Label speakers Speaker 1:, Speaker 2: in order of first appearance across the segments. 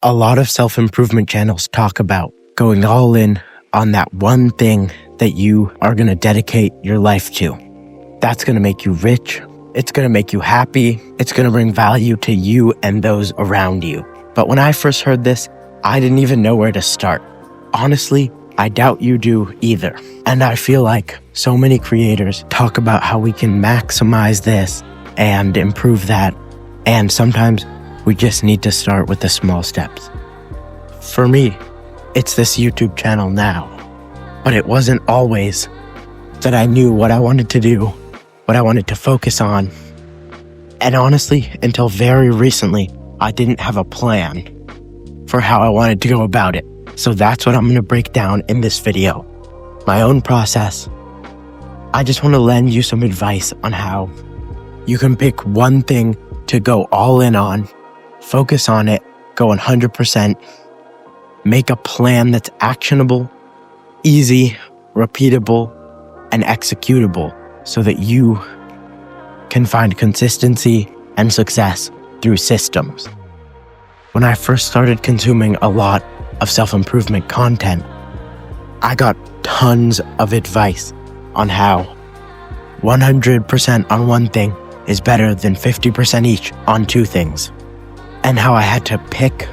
Speaker 1: A lot of self-improvement channels talk about going all in on that one thing that you are going to dedicate your life to. That's going to make you rich. It's going to make you happy. It's going to bring value to you and those around you. But when I first heard this, I didn't even know where to start. Honestly, I doubt you do either. And I feel like so many creators talk about how we can maximize this and improve that. And sometimes we just need to start with the small steps. For me, it's this YouTube channel now. But it wasn't always that I knew what I wanted to do, what I wanted to focus on. And honestly, until very recently, I didn't have a plan for how I wanted to go about it. So that's what I'm going to break down in this video. My own process. I just want to lend you some advice on how you can pick one thing to go all in on, focus on it, go 100%, make a plan that's actionable, easy, repeatable, and executable so that you can find consistency and success through systems. When I first started consuming a lot of self-improvement content, I got tons of advice on how 100% on one thing is better than 50% each on two things, and how I had to pick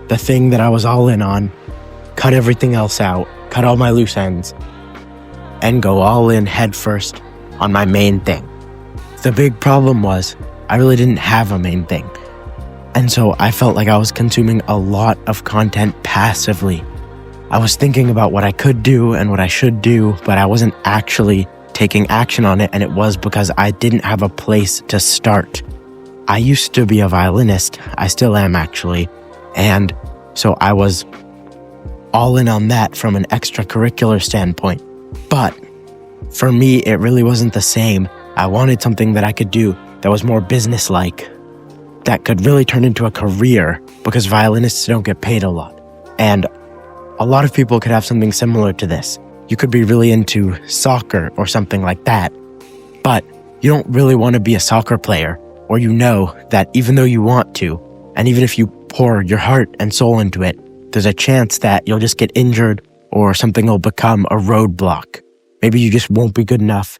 Speaker 1: the thing that I was all in on, cut everything else out, cut all my loose ends, and go all in head first on my main thing. The big problem was I really didn't have a main thing. And so I felt like I was consuming a lot of content passively. I was thinking about what I could do and what I should do, but I wasn't actually taking action on it, and it was because I didn't have a place to start. I used to be a violinist. I still am, actually. And so I was all in on that from an extracurricular standpoint. But for me, it really wasn't the same. I wanted something that I could do that was more business-like, that could really turn into a career, because violinists don't get paid a lot. And a lot of people could have something similar to this. You could be really into soccer or something like that, but you don't really want to be a soccer player, or you know that even though you want to, and even if you pour your heart and soul into it, there's a chance that you'll just get injured or something will become a roadblock. Maybe you just won't be good enough.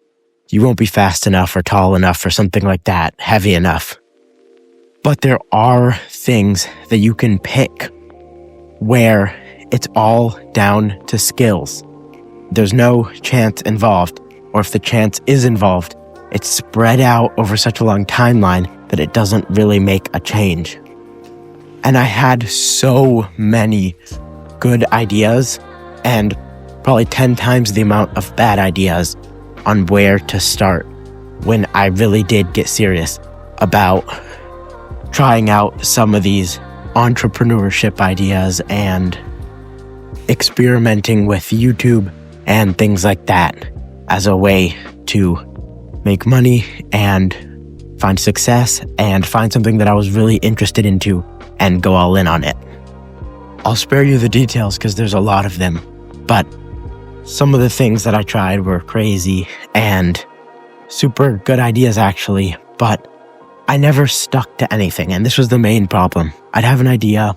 Speaker 1: You won't be fast enough or tall enough or something like that, heavy enough. But there are things that you can pick where it's all down to skills. There's no chance involved, or if the chance is involved, it's spread out over such a long timeline that it doesn't really make a change. And I had so many good ideas and probably 10 times the amount of bad ideas on where to start when I really did get serious about trying out some of these entrepreneurship ideas and experimenting with YouTube and things like that as a way to make money and find success and find something that I was really interested into and go all in on it. I'll spare you the details because there's a lot of them, but some of the things that I tried were crazy and super good ideas actually, but I never stuck to anything, and this was the main problem. I'd have an idea,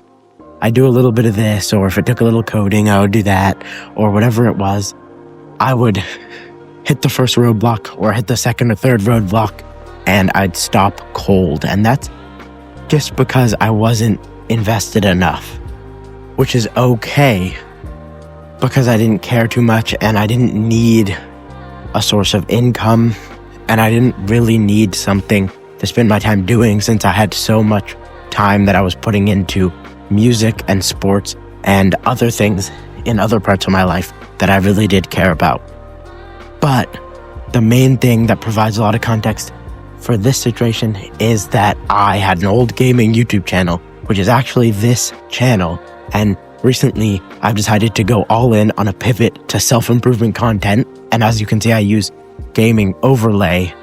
Speaker 1: I'd do a little bit of this, or if it took a little coding, I would do that, or whatever it was. I would hit the first roadblock or hit the second or third roadblock, and I'd stop cold, and that's just because I wasn't invested enough, which is okay, because I didn't care too much, and I didn't need a source of income, and I didn't really need something to spend my time doing since I had so much time that I was putting into music and sports and other things in other parts of my life that I really did care about. But the main thing that provides a lot of context for this situation is that I had an old gaming YouTube channel, which is actually this channel, and recently I've decided to go all in on a pivot to self-improvement content, and as you can see, I use gaming overlay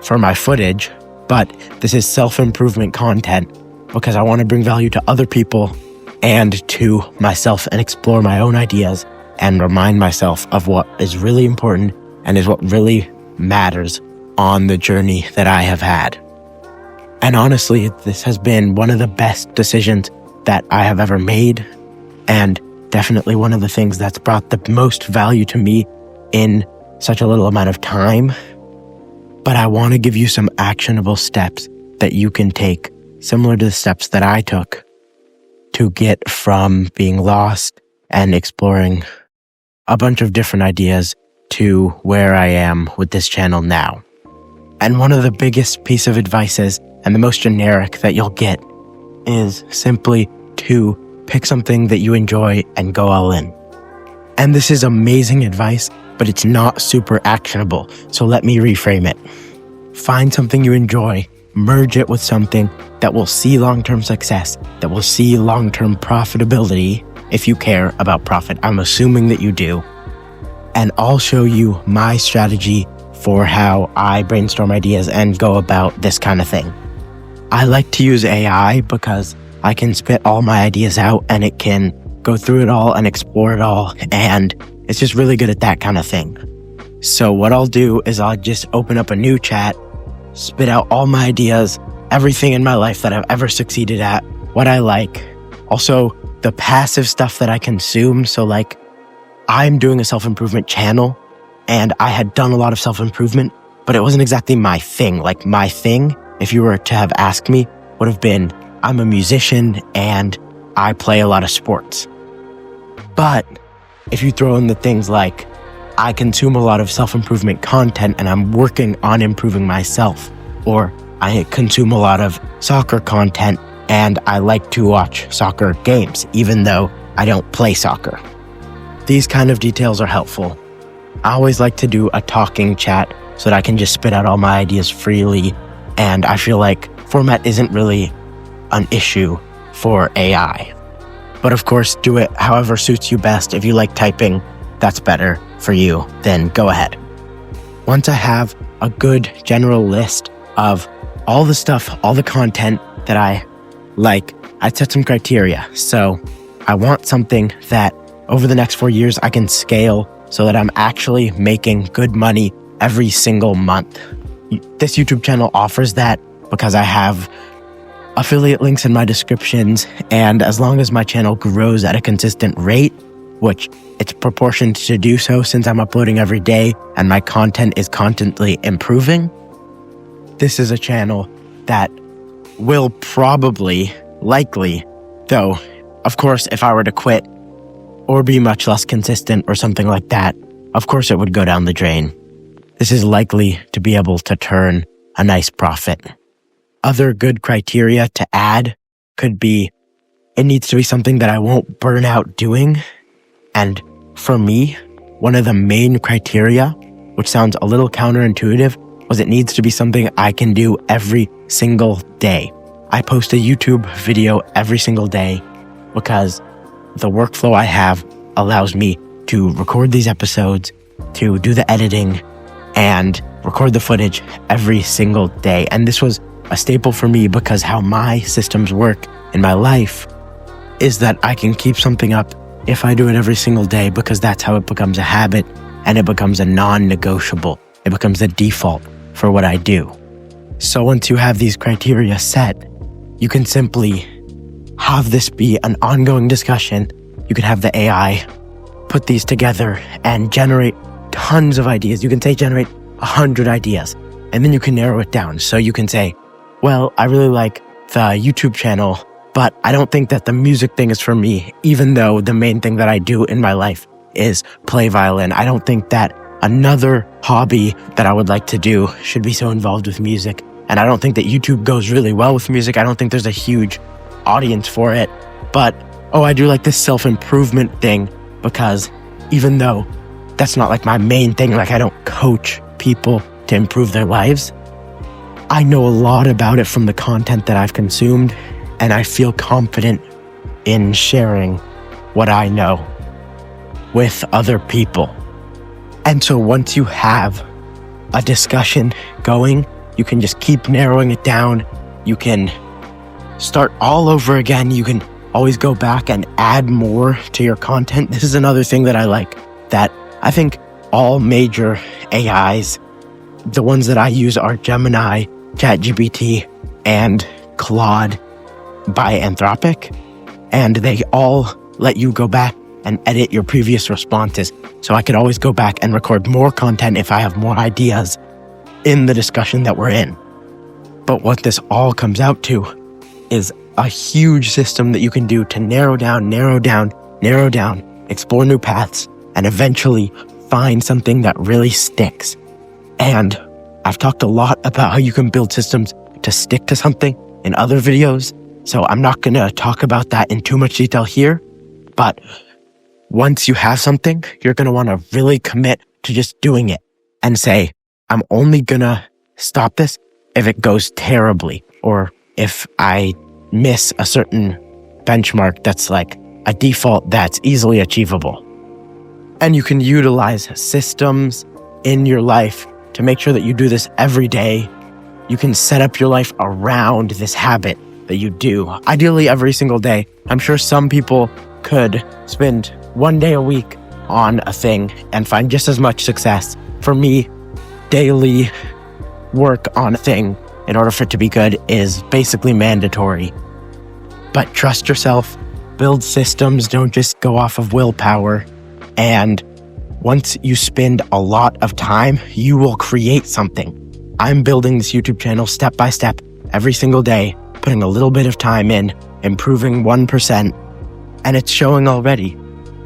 Speaker 1: for my footage, but this is self-improvement content because I want to bring value to other people and to myself and explore my own ideas and remind myself of what is really important and is what really matters on the journey that I have had. And honestly, this has been one of the best decisions that I have ever made, and definitely one of the things that's brought the most value to me in such a little amount of time. But I want to give you some actionable steps that you can take, similar to the steps that I took to get from being lost and exploring a bunch of different ideas to where I am with this channel now. And one of the biggest piece of advice is, and the most generic that you'll get, is simply to pick something that you enjoy and go all in. And this is amazing advice, but it's not super actionable. So let me reframe it. Find something you enjoy, merge it with something that will see long-term success, that will see long-term profitability, if you care about profit. I'm assuming that you do. And I'll show you my strategy for how I brainstorm ideas and go about this kind of thing. I like to use AI because I can spit all my ideas out and it can go through it all and explore it all, and it's just really good at that kind of thing. So what I'll do is I'll just open up a new chat, spit out all my ideas, everything in my life that I've ever succeeded at, what I like, also the passive stuff that I consume. So like, I'm doing a self-improvement channel and I had done a lot of self-improvement, but it wasn't exactly my thing. Like my thing, if you were to have asked me, would have been, I'm a musician and I play a lot of sports. But if you throw in the things like, I consume a lot of self-improvement content and I'm working on improving myself, or I consume a lot of soccer content and I like to watch soccer games, even though I don't play soccer. These kind of details are helpful. I always like to do a talking chat so that I can just spit out all my ideas freely, and I feel like format isn't really an issue for AI. But of course, do it however suits you best. If you like typing, that's better for you, then go ahead. Once I have a good general list of all the stuff, all the content that I like, I'd set some criteria. So I want something that over the next 4 years I can scale so that I'm actually making good money every single month. This YouTube channel offers that because I have affiliate links in my descriptions, and as long as my channel grows at a consistent rate, which it's proportioned to do so since I'm uploading every day and my content is constantly improving, this is a channel that will probably, likely, though, of course, if I were to quit or be much less consistent or something like that, of course it would go down the drain. This is likely to be able to turn a nice profit. Other good criteria to add could be, it needs to be something that I won't burn out doing. And for me, one of the main criteria, which sounds a little counterintuitive, was it needs to be something I can do every single day. I post a YouTube video every single day because the workflow I have allows me to record these episodes, to do the editing, and record the footage every single day. And this was a staple for me because how my systems work in my life is that I can keep something up if I do it every single day, because that's how it becomes a habit and it becomes a non-negotiable. It becomes the default for what I do. So once you have these criteria set, you can simply have this be an ongoing discussion. You can have the AI put these together and generate tons of ideas. You can say generate 100 ideas, and then you can narrow it down. So you can say, well, I really like the YouTube channel, but I don't think that the music thing is for me, even though the main thing that I do in my life is play violin. I don't think that another hobby that I would like to do should be so involved with music. And I don't think that YouTube goes really well with music. I don't think there's a huge audience for it. But, oh, I do like this self-improvement thing, because even though that's not like my main thing, like I don't coach people to improve their lives, I know a lot about it from the content that I've consumed, and I feel confident in sharing what I know with other people. And so once you have a discussion going, you can just keep narrowing it down. You can start all over again. You can always go back and add more to your content. This is another thing that I like, that I think all major AIs, the ones that I use are Gemini, ChatGPT, and Claude by Anthropic. and they all let you go back and edit your previous responses. So I could always go back and record more content if I have more ideas in the discussion that we're in. But what this all comes out to is a huge system that you can do to narrow down, explore new paths, and eventually find something that really sticks. And I've talked a lot about how you can build systems to stick to something in other videos, so I'm not going to talk about that in too much detail here. But once you have something, you're going to want to really commit to just doing it and say, I'm only going to stop this if it goes terribly, or if I miss a certain benchmark that's like a default that's easily achievable. And you can utilize systems in your life to make sure that you do this every day. You can set up your life around this habit that you do, ideally every single day. I'm sure some people could spend one day a week on a thing and find just as much success. For me, daily work on a thing in order for it to be good is basically mandatory. But trust yourself, build systems, don't just go off of willpower. And once you spend a lot of time, you will create something. I'm building this YouTube channel step by step every single day, putting a little bit of time in, improving 1%, and it's showing already.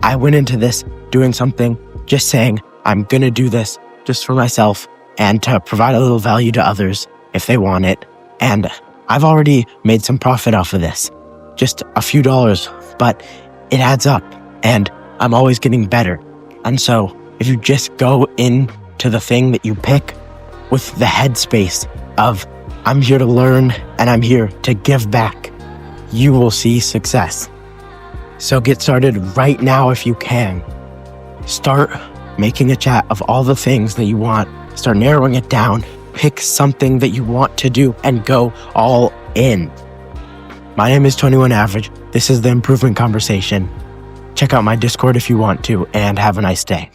Speaker 1: I went into this doing something, just saying, I'm going to do this just for myself and to provide a little value to others if they want it. And I've already made some profit off of this, just a few dollars, but it adds up and I'm always getting better. And so if you just go into the thing that you pick with the headspace of, I'm here to learn and I'm here to give back, you will see success. So get started right now if you can. Start making a chat of all the things that you want. Start narrowing it down. Pick something that you want to do and go all in. My name is 21 Average. This is the Improvement Conversation. Check out my Discord if you want to, and have a nice day.